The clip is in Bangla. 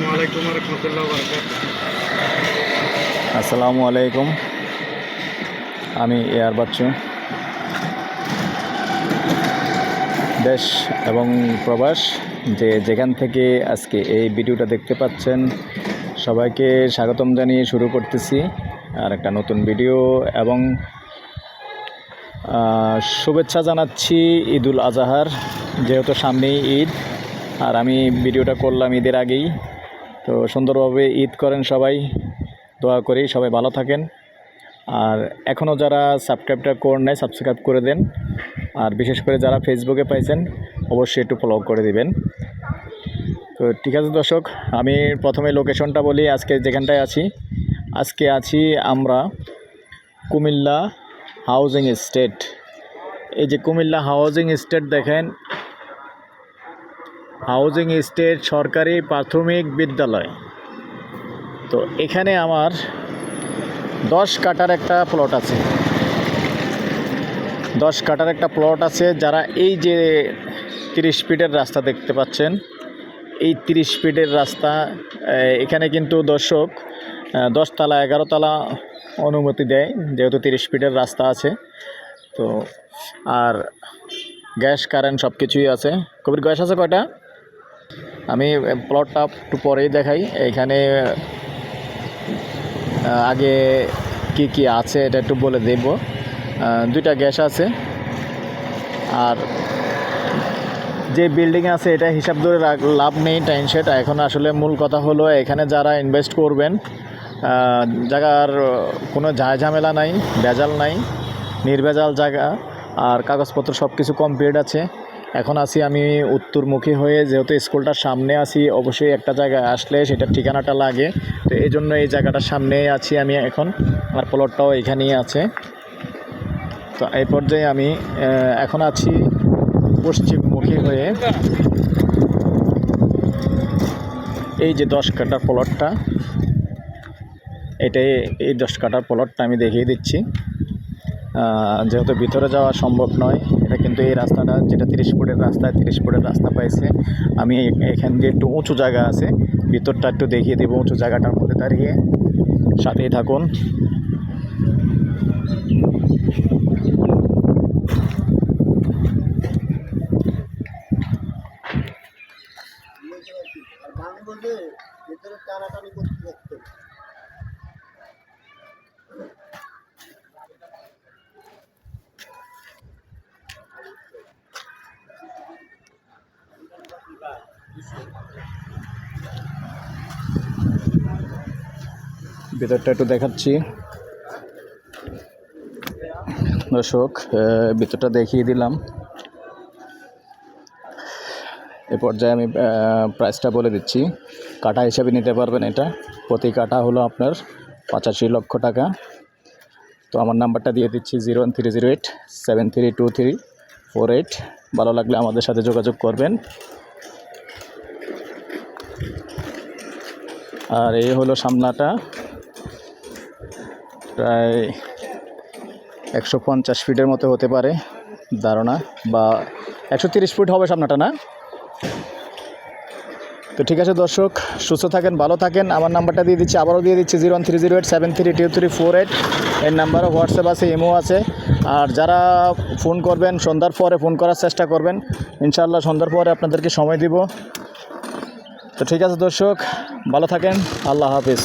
আসসালামু আলাইকুম ওয়া রাহমাতুল্লাহি ওয়া বারাকাতুহু। আসসালামু আলাইকুম। আমি এয়ার বাচ্চু। দেশ এবং প্রবাস যেখান থেকে আজকে এই ভিডিওটা দেখতে পাচ্ছেন, সবাইকে স্বাগতম জানিয়ে শুরু করতেছি আর একটা নতুন ভিডিও এবং শুভেচ্ছা জানাচ্ছি ঈদুল আজহার, যেহেতু সামনেই ঈদ। আর আমি ভিডিওটা করলাম ঈদের আগেই। তো সুন্দরভাবে ঈদ করেন সবাই, দোয়া করি সবাই ভালো থাকেন। আর এখনও যারা সাবস্ক্রাইবটা করে নেয় সাবস্ক্রাইব করে দেন। আর বিশেষ করে যারা ফেসবুকে পাইছেন অবশ্যই একটু ফলো করে দিবেন। তো ঠিক আছে দর্শক, আমি প্রথমে লোকেশনটা বলি। আজকে যেখানটায় আছি আমরা কুমিল্লা হাউজিং এস্টেট। এই যে কুমিল্লা হাউজিং এস্টেট দেখেন, হাউজিং এস্টেট সরকারি প্রাথমিক বিদ্যালয়। তো এখানে আমার 10 কাঠার একটা প্লট আছে। 10 কাঠার একটা প্লট আছে। যারা এই যে 30 ফিটের রাস্তা দেখতে পাচ্ছেন, এই 30 ফিটের রাস্তা, এখানে কিন্তু দর্শক 10 তলা 11 তলা অনুমতি দেয়, যেহেতু 30 ফিটের রাস্তা আছে। তো আর গ্যাস কারেন্ট সব কিছুই আছে। কবির গ্যাস আছে কয়টা? আমি প্লটটা একটু পরেই দেখাই। এখানে আগে কি আছে এটা একটু বলে দেব। 2টা গ্যাস আছে। আর যে বিল্ডিং আছে এটা হিসাব ধরে লাভ নেই, টাইম সেট। এখন আসলে মূল কথা হলো, এখানে যারা ইনভেস্ট করবেন, জায়গার কোনো ঝামেলা নাই, ভেজাল নাই, নির্ভেজাল জায়গা। আর কাগজপত্র সব কিছু কমপ্লিট আছে। এখন আছি আমি উত্তরমুখী হয়ে, যেহেতু স্কুলটার সামনে আছি, অবশ্যই একটা জায়গায় আসলে সেটার ঠিকানাটা লাগে। তো এই জন্য এই জায়গাটার সামনেই আছি আমি এখন। আর প্লটটাও এখানেই আছে। তো এই পর্যায়ে আমি এখন আছি পশ্চিমমুখী হয়ে। এই যে 10 কাঠার প্লটটা, এই 10 কাঠার প্লটটা আমি দেখিয়ে দিচ্ছি। যেহেতু ভিতরে যাওয়া সম্ভব নয়, এটা কিন্তু এই রাস্তাটা যেটা 30 ফুটের রাস্তায় 30 ফুটের রাস্তা পাইছে। আমি এখান দিয়ে একটু উঁচু জায়গা আছে, ভিতরটা একটু দেখিয়ে দেবো উঁচু জায়গাটার মধ্যে দাঁড়িয়ে। সাথেই থাকুন। ভিতরটা একটু দেখাচ্ছি দর্শক, ভিতরটা দেখিয়ে দিলাম। এ পর্যায়ে আমি প্রাইসটা বলে দিচ্ছি। কাঠা হিসাবে নিতে পারবেন। এটা প্রতি কাঠা হলো আপনার 85 লক্ষ টাকা। তো আমার নাম্বারটা দিয়ে দিচ্ছি 01308732348। ভালো লাগলে আমাদের সাথে যোগাযোগ করবেন। আর এই হলো সামনাটা, প্রায় 150 ফিটের মতো হতে পারে ধারণা, বা 130 ফুট হবে সামনাটা, না? তো ঠিক আছে দর্শক, সুস্থ থাকেন, ভালো থাকেন। আমার নাম্বারটা দিয়ে দিচ্ছি, আবারও দিয়ে দিচ্ছি 01308732348। এর নাম্বারও হোয়াটসঅ্যাপ আছে, ইমো আছে। আর যারা ফোন করবেন সন্ধ্যার পরে ফোন করার চেষ্টা করবেন, ইনশাআল্লাহ সন্ধ্যার পরে আপনাদেরকে সময় দিব। তো ঠিক আছে দর্শক, ভালো থাকেন, আল্লাহ হাফিজ।